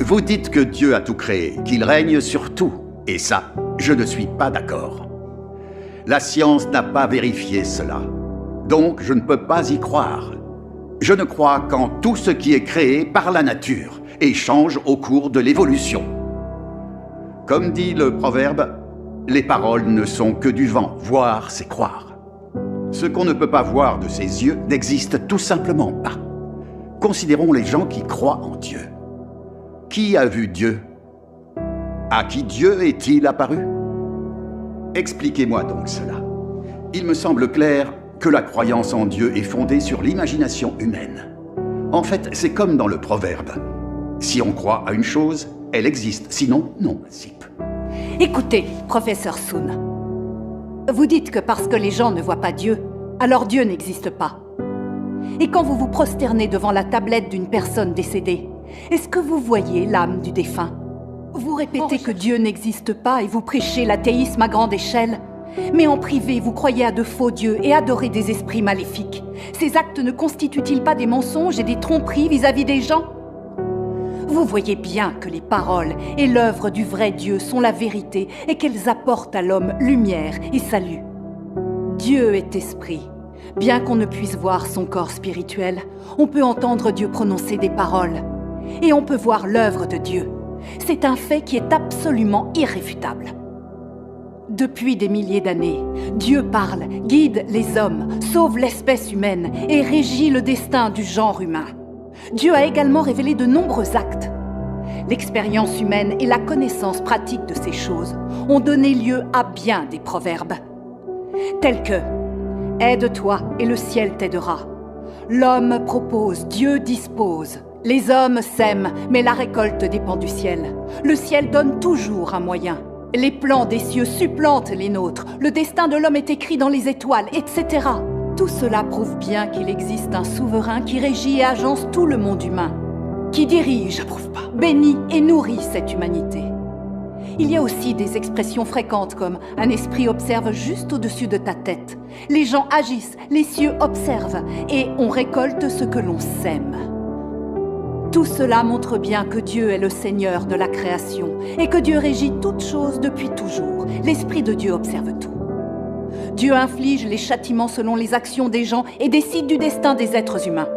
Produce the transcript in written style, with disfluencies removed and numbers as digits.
Vous dites que Dieu a tout créé, qu'il règne sur tout. Et ça, je ne suis pas d'accord. La science n'a pas vérifié cela. Donc, je ne peux pas y croire. Je ne crois qu'en tout ce qui est créé par la nature et change au cours de l'évolution. Comme dit le proverbe, les paroles ne sont que du vent, voir c'est croire. Ce qu'on ne peut pas voir de ses yeux n'existe tout simplement pas. Considérons les gens qui croient en Dieu. Qui a vu Dieu? À qui Dieu est-il apparu? Expliquez-moi donc cela. Il me semble clair que la croyance en Dieu est fondée sur l'imagination humaine. En fait, c'est comme dans le proverbe. Si on croit à une chose, elle existe, sinon, non. Écoutez, professeur Sun. Vous dites que parce que les gens ne voient pas Dieu, alors Dieu n'existe pas. Et quand vous vous prosternez devant la tablette d'une personne décédée, est-ce que vous voyez l'âme du défunt? Vous répétez que Dieu n'existe pas et vous prêchez l'athéisme à grande échelle. Mais en privé, vous croyez à de faux dieux et adorez des esprits maléfiques. Ces actes ne constituent-ils pas des mensonges et des tromperies vis-à-vis des gens? Vous voyez bien que les paroles et l'œuvre du vrai Dieu sont la vérité et qu'elles apportent à l'homme lumière et salut. Dieu est esprit. Bien qu'on ne puisse voir son corps spirituel, on peut entendre Dieu prononcer des paroles. Et on peut voir l'œuvre de Dieu. C'est un fait qui est absolument irréfutable. Depuis des milliers d'années, Dieu parle, guide les hommes, sauve l'espèce humaine et régit le destin du genre humain. Dieu a également révélé de nombreux actes. L'expérience humaine et la connaissance pratique de ces choses ont donné lieu à bien des proverbes, tels que « Aide-toi et le ciel t'aidera »,« L'homme propose, Dieu dispose », « Les hommes sèment, mais la récolte dépend du ciel », « Le ciel donne toujours un moyen », « Les plans des cieux supplantent les nôtres », « Le destin de l'homme est écrit dans les étoiles, etc. Tout cela prouve bien qu'il existe un souverain qui régit et agence tout le monde humain, qui dirige, bénit et nourrit cette humanité. Il y a aussi des expressions fréquentes comme « un esprit observe juste au-dessus de ta tête »,« les gens agissent, les cieux observent » et « on récolte ce que l'on sème ». Tout cela montre bien que Dieu est le Seigneur de la création et que Dieu régit toutes choses depuis toujours. L'Esprit de Dieu observe tout. Dieu inflige les châtiments selon les actions des gens et décide du destin des êtres humains.